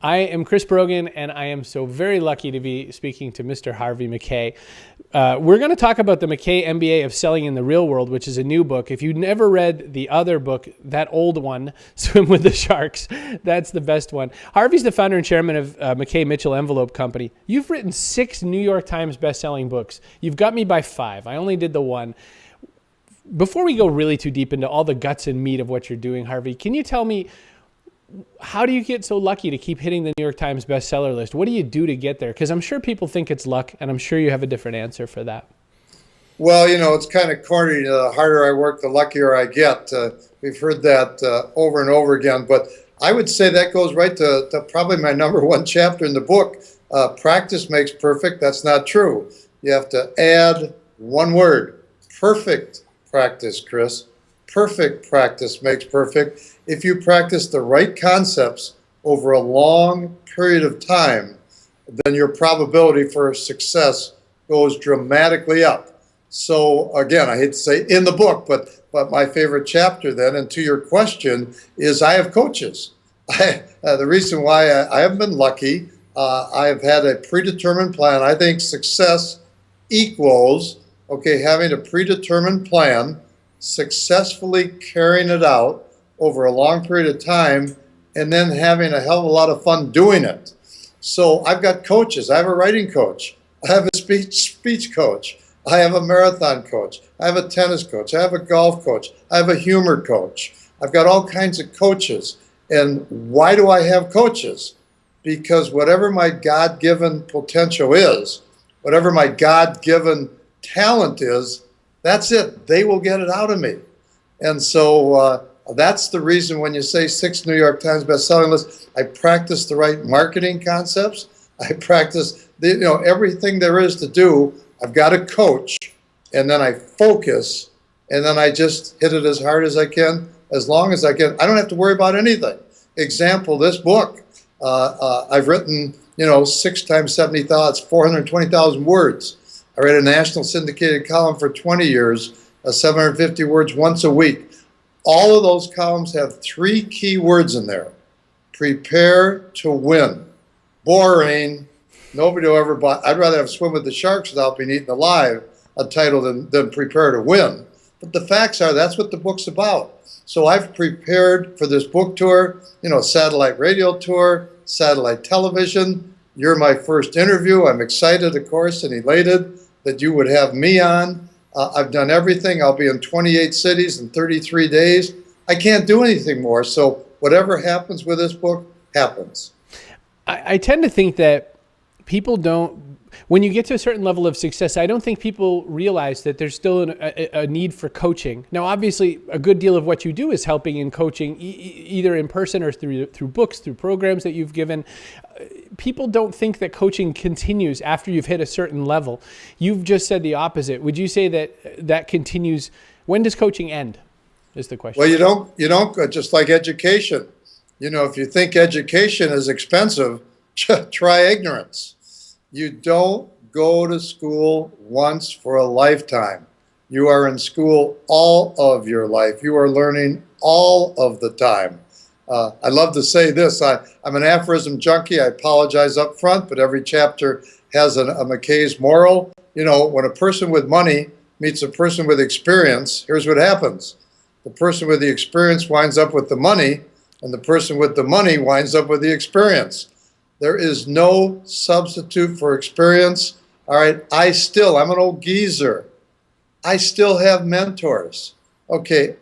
I am Chris Brogan, and I am so very lucky to be speaking to Mr. Harvey Mackay. We're going to talk about the Mackay MBA of Selling in the Real World, which is a new book. If you've never read the other book, that old one, Swim with the Sharks, that's the best one. Harvey's the founder and chairman of Mackay Mitchell Envelope Company. You've written 6 New York Times best-selling books. You've got me by 5. I only did the one. Before we go really too deep into all the guts and meat of what you're doing, Harvey, can you tell me, how do you get so lucky to keep hitting the New York Times bestseller list? What do you do to get there? Because I'm sure people think it's luck, and I'm sure you have a different answer for that. Well, it's kind of corny. The harder I work, the luckier I get. We've heard that over and over again. But I would say that goes right to probably my number 1 chapter in the book. Practice makes perfect. That's not true. You have to add one word. Perfect practice, Chris. Perfect practice makes perfect. If you practice the right concepts over a long period of time, then your probability for success goes dramatically up. So again, I hate to say in the book, but my favorite chapter then, and to your question, is I have coaches. The reason why I haven't been lucky, I have had a predetermined plan. I think success equals, having a predetermined plan, successfully carrying it out over a long period of time, and then having a hell of a lot of fun doing it. So I've got coaches. I have a writing coach. I have a speech coach. I have a marathon coach. I have a tennis coach. I have a golf coach. I have a humor coach. I've got all kinds of coaches. And why do I have coaches? Because whatever my God-given potential is, whatever my God-given talent is, that's it. They will get it out of me. And so that's the reason when you say 6 New York Times best-selling list, I practice the right marketing concepts. I practice everything there is to do. I've got a coach, and then I focus, and then I just hit it as hard as I can, as long as I can. I don't have to worry about anything. Example, this book, I've written, 6 times 70 thoughts, 420,000 words. I read a national syndicated column for 20 years, 750 words once a week. All of those columns have 3 key words in there. Prepare to win. Boring. Nobody will ever buy. I'd rather have Swim with the Sharks without being eaten alive, a title, than Prepare to Win. But the facts are that's what the book's about. So I've prepared for this book tour, satellite radio tour, satellite television. You're my first interview. I'm excited, of course, and elated that you would have me on. I've done everything. I'll be in 28 cities in 33 days. I can't do anything more. So whatever happens with this book happens. I tend to think that people don't, when you get to a certain level of success, I don't think people realize that there's still a need for coaching. Now, obviously, a good deal of what you do is helping in coaching, either in person or through books, through programs that you've given. People don't think that coaching continues after you've hit a certain level. You've just said the opposite. Would you say that continues? When does coaching end, is the question? Well, you don't just like education. If you think education is expensive, try ignorance. You don't go to school once for a lifetime. You are in school all of your life. You are learning all of the time. I love to say this. I'm an aphorism junkie. I apologize up front, but every chapter has a Mackay's moral. When a person with money meets a person with experience, here's what happens. The person with the experience winds up with the money, and the person with the money winds up with the experience. There is no substitute for experience. All right, I'm an old geezer. I still have mentors,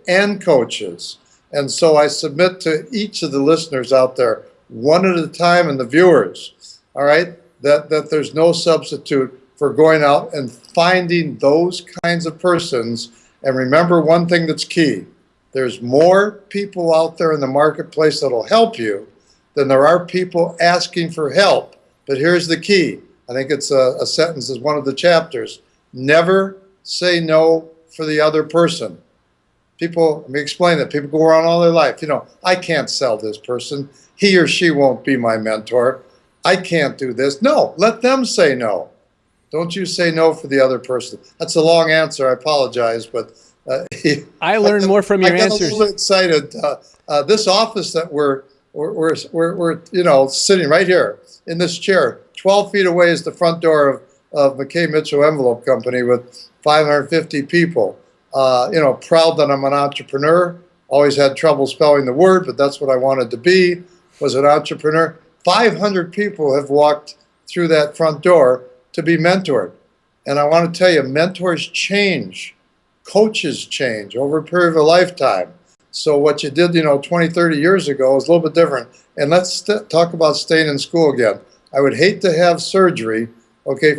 and coaches. And so I submit to each of the listeners out there, one at a time, and the viewers, all right, that there's no substitute for going out and finding those kinds of persons. And remember one thing that's key. There's more people out there in the marketplace that'll help you than there are people asking for help. But here's the key. I think it's a sentence as one of the chapters. Never say no for the other person. Let me explain that. People go around all their life. I can't sell this person. He or she won't be my mentor. I can't do this. No, let them say no. Don't you say no for the other person. That's a long answer. I apologize, but I learned more from your answers. I got a little excited. This office that we're we're sitting right here in this chair. 12 feet away is the front door of Mackay Mitchell Envelope Company with 550 people. Proud that I'm an entrepreneur. Always had trouble spelling the word, but that's what I wanted to be, was an entrepreneur. 500 people have walked through that front door to be mentored. And I want to tell you, mentors change. Coaches change over a period of a lifetime. So what you did, 20, 30 years ago is a little bit different. And let's talk about staying in school again. I would hate to have surgery,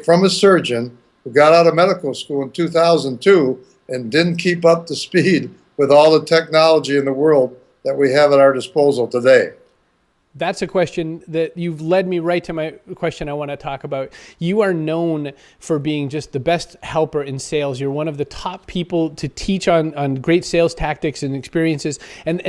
from a surgeon who got out of medical school in 2002 and didn't keep up to speed with all the technology in the world that we have at our disposal today. That's a question that you've led me right to my question I want to talk about. You are known for being just the best helper in sales. You're one of the top people to teach on great sales tactics and experiences. And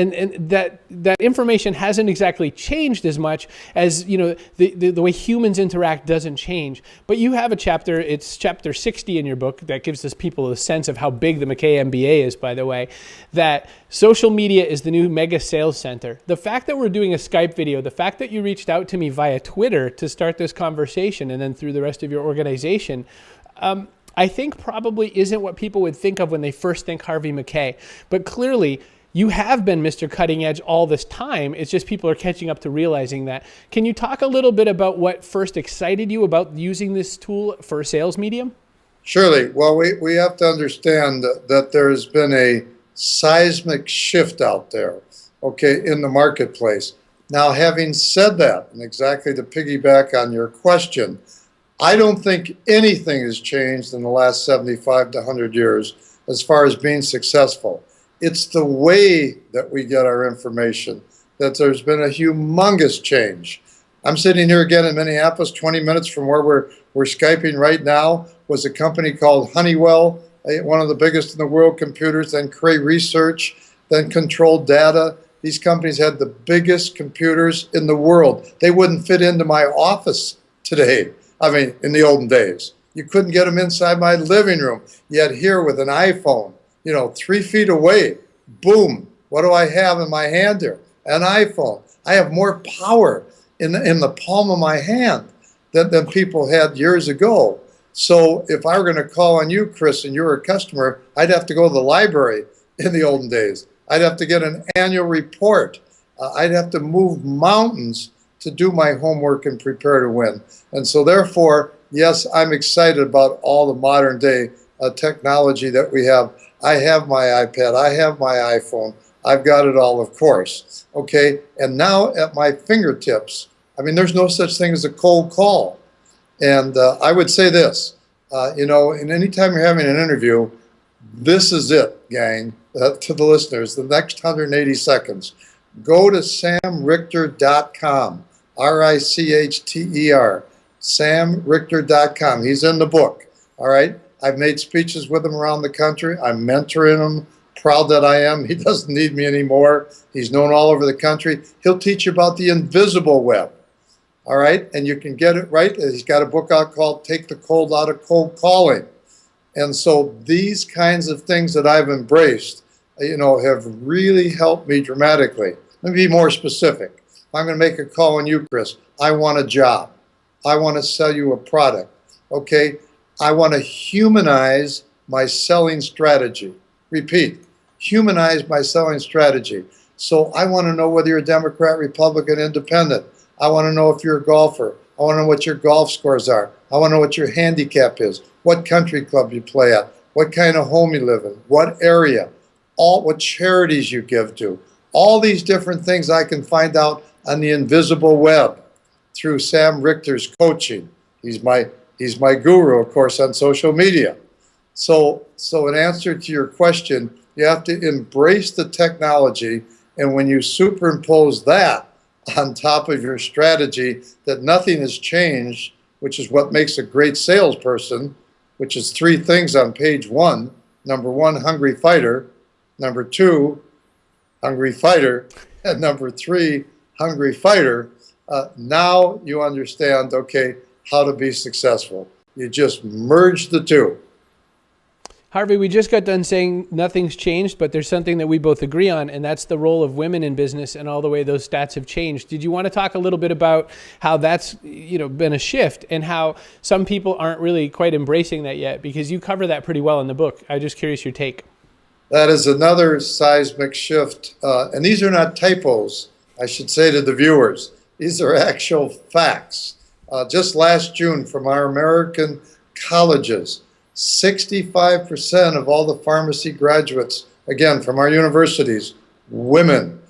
that information hasn't exactly changed as much as, the way humans interact doesn't change. But you have a chapter, it's chapter 60 in your book, that gives us people a sense of how big the Mackay MBA is, by the way, that social media is the new mega sales center. The fact that we're doing a Skype video, the fact that you reached out to me via Twitter to start this conversation and then through the rest of your organization, I think probably isn't what people would think of when they first think Harvey Mackay. But clearly, you have been Mr. Cutting Edge all this time. It's just people are catching up to realizing that. Can you talk a little bit about what first excited you about using this tool for a sales medium? Surely. Well, we have to understand that there's been a seismic shift out there, in the marketplace. Now, having said that, and exactly to piggyback on your question, I don't think anything has changed in the last 75 to 100 years as far as being successful. It's the way that we get our information that there's been a humongous change. I'm sitting here again in Minneapolis, 20 minutes from where we're Skyping right now, was a company called Honeywell, one of the biggest in the world, computers, then Cray Research, then Control Data. These companies had the biggest computers in the world. They wouldn't fit into my office today. I mean, in the olden days. You couldn't get them inside my living room. Yet here with an iPhone, 3 feet away, boom, what do I have in my hand here? An iPhone. I have more power in the palm of my hand than people had years ago. So if I were going to call on you, Chris, and you were a customer, I'd have to go to the library in the olden days. I'd have to get an annual report. I'd have to move mountains to do my homework and prepare to win. And so therefore, yes, I'm excited about all the modern day technology that we have. I have my iPad, I have my iPhone, I've got it all, of course. And now at my fingertips, there's no such thing as a cold call. And I would say this, and anytime you're having an interview, this is it, gang, to the listeners, the next 180 seconds. Go to samrichter.com, R-I-C-H-T-E-R, samrichter.com. He's in the book, all right? I've made speeches with him around the country. I'm mentoring him, proud that I am. He doesn't need me anymore. He's known all over the country. He'll teach you about the invisible web, all right? And you can get it right. He's got a book out called Take the Cold Out of Cold Calling. And so these kinds of things that I've embraced, have really helped me dramatically. Let me be more specific. If I'm going to make a call on you, Chris, I want a job. I want to sell you a product, I want to humanize my selling strategy. Repeat, humanize my selling strategy. So I want to know whether you're a Democrat, Republican, Independent. I want to know if you're a golfer. I want to know what your golf scores are. I want to know what your handicap is, what country club you play at, what kind of home you live in, what area, what charities you give to. All these different things I can find out on the invisible web through Sam Richter's coaching. He's my guru, of course, on social media. So in answer to your question, you have to embrace the technology, and when you superimpose that on top of your strategy, that nothing has changed, which is what makes a great salesperson, which is 3 things on page 1. Number 1, hungry fighter. Number 2, hungry fighter. And number 3, hungry fighter. Now you understand, how to be successful. You just merge the two. Harvey, we just got done saying nothing's changed, but there's something that we both agree on, and that's the role of women in business and all the way those stats have changed. Did you want to talk a little bit about how that's been a shift and how some people aren't really quite embracing that yet? Because you cover that pretty well in the book. I'm just curious your take. That is another seismic shift. And these are not typos, I should say to the viewers. These are actual facts. Just last June, from our American colleges, 65% of all the pharmacy graduates, again, from our universities, women.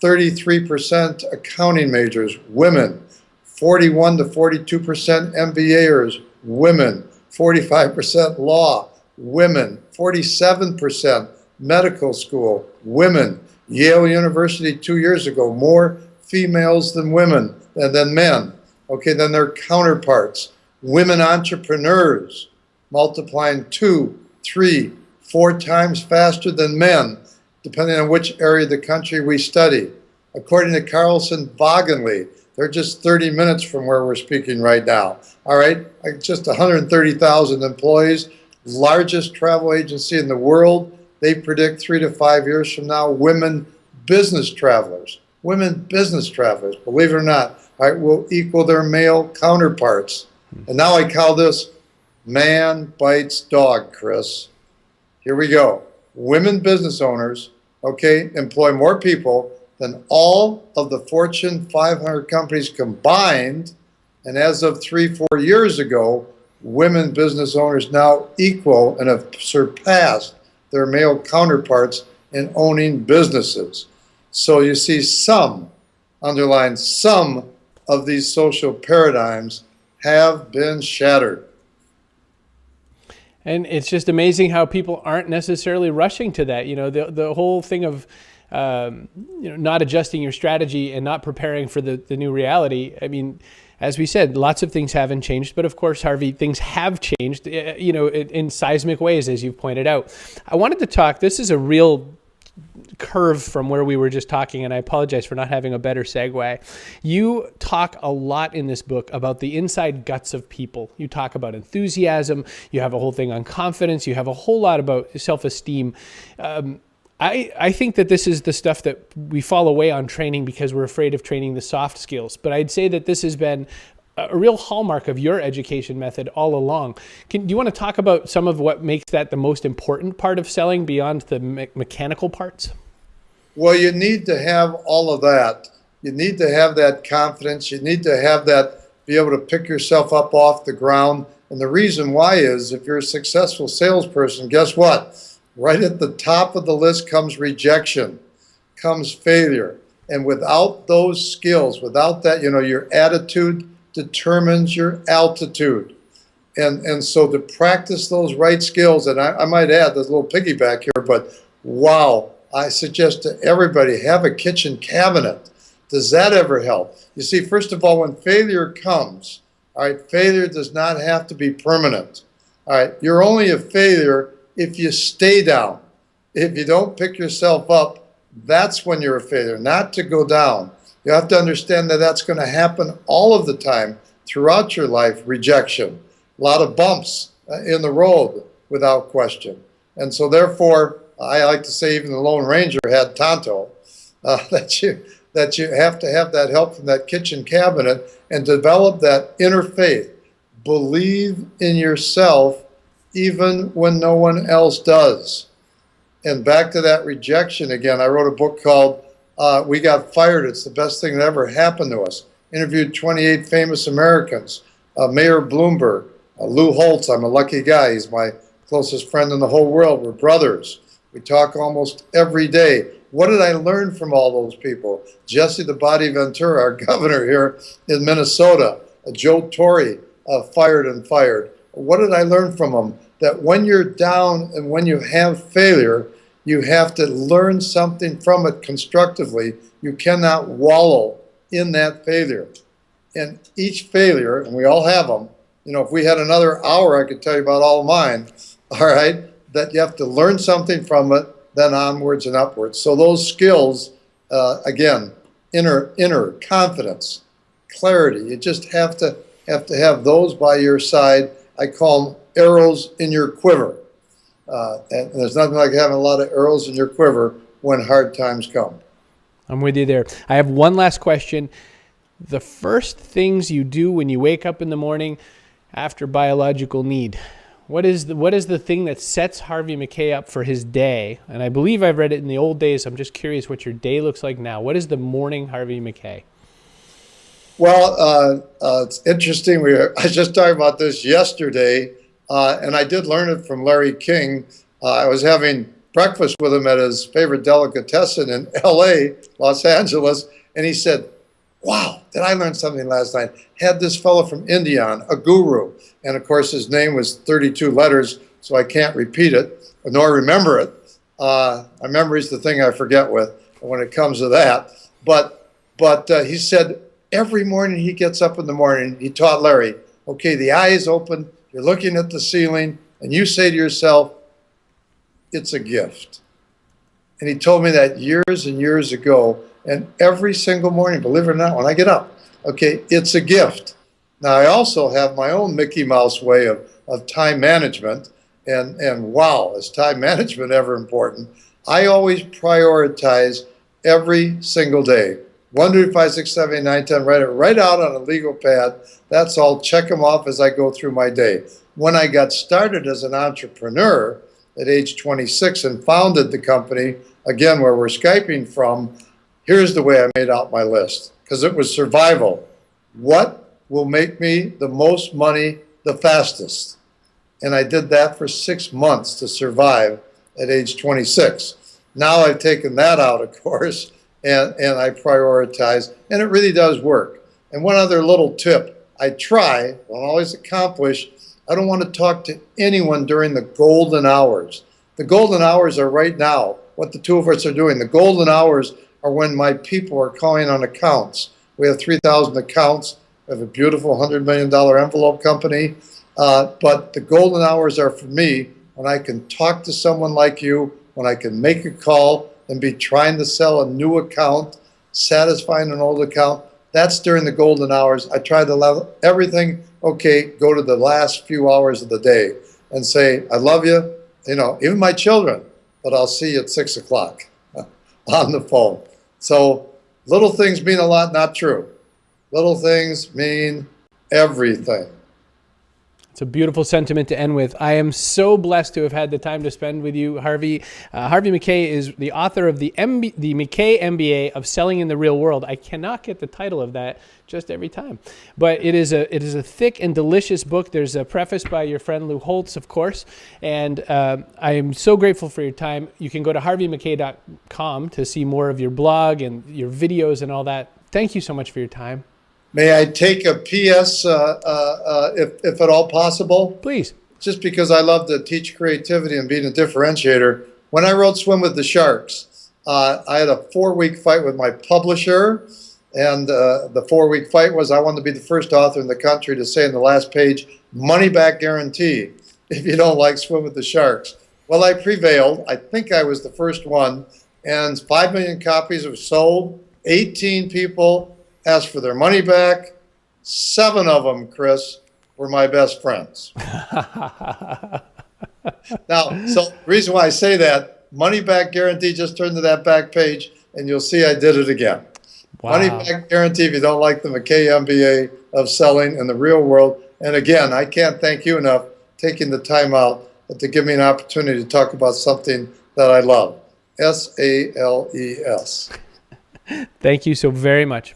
33% accounting majors, women. 41 to 42% MBAers, women. 45% law, women. 47% medical school, women. Yale University 2 years ago, more females than women, than men, than their counterparts. Women entrepreneurs, multiplying 2, 3, 4 times faster than men, depending on which area of the country we study. According to Carlson Wagenly, they're just 30 minutes from where we're speaking right now. All right, just 130,000 employees, largest travel agency in the world. They predict 3 to 5 years from now, women business travelers, believe it or not, all right, will equal their male counterparts. And now I call this man bites dog, Chris. Here we go. Women business owners, employ more people than all of the Fortune 500 companies combined. And as of 3-4 years ago, women business owners now equal and have surpassed their male counterparts in owning businesses. So you see underline some of these social paradigms have been shattered. And it's just amazing how people aren't necessarily rushing to that. The whole thing of not adjusting your strategy and not preparing for the new reality. I mean, as we said, lots of things haven't changed, but of course, Harvey, things have changed, in seismic ways, as you've pointed out. I wanted to talk, this is a real curve from where we were just talking, and I apologize for not having a better segue. You talk a lot in this book about the inside guts of people. You talk about enthusiasm. You have a whole thing on confidence. You have a whole lot about self-esteem. I think that this is the stuff that we fall away on training because we're afraid of training the soft skills. But I'd say that this has been a real hallmark of your education method all along. Do you want to talk about some of what makes that the most important part of selling beyond the mechanical parts? Well, you need to have all of that. You need to have that confidence. You need to have that, be able to pick yourself up off the ground. And the reason why is if you're a successful salesperson, guess what? Right at the top of the list comes rejection, comes failure. And without those skills, without that, your attitude determines your altitude. And so to practice those right skills, and I might add, there's a little piggyback here, but wow, I suggest to everybody, have a kitchen cabinet. Does that ever help? You see, first of all, when failure comes, all right, failure does not have to be permanent. All right, you're only a failure if you stay down. If you don't pick yourself up, that's when you're a failure, not to go down. You have to understand that that's going to happen all of the time throughout your life, rejection. A lot of bumps in the road, without question. And so therefore, I like to say even the Lone Ranger had Tonto, that you have to have that help from that kitchen cabinet and develop that inner faith. Believe in yourself even when no one else does. And back to that rejection again, I wrote a book called We Got Fired. It's the best thing that ever happened to us. Interviewed 28 famous Americans. Mayor Bloomberg, Lou Holtz, I'm a lucky guy. He's my closest friend in the whole world. We're brothers. We talk almost every day. What did I learn from all those people? Jesse the Body Ventura, our governor here in Minnesota. Joe Torre, fired and fired. What did I learn from them? That when you're down and when you have failure, you have to learn something from it constructively. You cannot wallow in that failure. And each failure, and we all have them, if we had another hour, I could tell you about all mine, all right, that you have to learn something from it, then onwards and upwards. So those skills, again, inner confidence, clarity, you just have to have those by your side. I call them arrows in your quiver. And there's nothing like having a lot of arrows in your quiver when hard times come. I'm with you there. I have one last question. The first things you do when you wake up in the morning after biological need, what is the thing that sets Harvey Mackay up for his day? And I believe I've read it in the old days. I'm just curious what your day looks like now. What is the morning Harvey Mackay? Well, it's interesting. I was just talking about this yesterday, and I did learn it from Larry King. I was having breakfast with him at his favorite delicatessen in L.A., Los Angeles, and he said, "Wow, did I learn something last night?" Had this fellow from India on, a guru, and of course his name was 32 letters, so I can't repeat it nor remember it. My memory's the thing I forget with when it comes to that. But he said every morning he gets up in the morning, he taught Larry, okay, the eye is open, you're looking at the ceiling, and you say to yourself, it's a gift. And he told me that years and years ago, and every single morning, believe it or not, when I get up, okay, it's a gift. Now, I also have my own Mickey Mouse way of time management, and wow, is time management ever important? I always prioritize every single day. 1, 2, 3, 4, 5, 6, 7, 8, 9, 10, write it right out on a legal pad. That's all, check them off as I go through my day. When I got started as an entrepreneur at age 26 and founded the company, again, where we're Skyping from, here's the way I made out my list, because it was survival. What will make me the most money the fastest? And I did that for 6 months to survive at age 26. Now I've taken that out, of course, and I prioritize, and it really does work. And one other little tip, I try, don't always accomplish, I don't want to talk to anyone during the golden hours. The golden hours are right now, what the two of us are doing. The golden hours are when my people are calling on accounts. We have 3,000 accounts. We have a beautiful $100 million envelope company. But the golden hours are for me when I can talk to someone like you, when I can make a call and be trying to sell a new account, satisfying an old account. That's during the golden hours. I try to allow everything, okay, go to the last few hours of the day and say, I love you, even my children, but I'll see you at 6 o'clock on the phone. So little things mean a lot, not true. Little things mean everything. It's a beautiful sentiment to end with. I am so blessed to have had the time to spend with you, Harvey. Harvey Mackay is the author of the Mackay MBA of Selling in the Real World. I cannot get the title of that just every time. But it is a thick and delicious book. There's a preface by your friend Lou Holtz, of course. And I am so grateful for your time. You can go to harveymackay.com to see more of your blog and your videos and all that. Thank you so much for your time. May I take a PS, if at all possible? Please. Just because I love to teach creativity and being a differentiator. When I wrote Swim with the Sharks, I had a 4-week fight with my publisher. And the 4-week fight was I wanted to be the first author in the country to say in the last page, money back guarantee if you don't like Swim with the Sharks. Well, I prevailed. I think I was the first one. And 5 million copies were sold. 18 people asked for their money back. 7 of them, Chris, were my best friends. Now, so the reason why I say that, money back guarantee, just turn to that back page and you'll see I did it again. Wow. Money back guarantee if you don't like the Mackay MBA of Selling in the Real World. And again, I can't thank you enough taking the time out to give me an opportunity to talk about something that I love. SALES. Thank you so very much.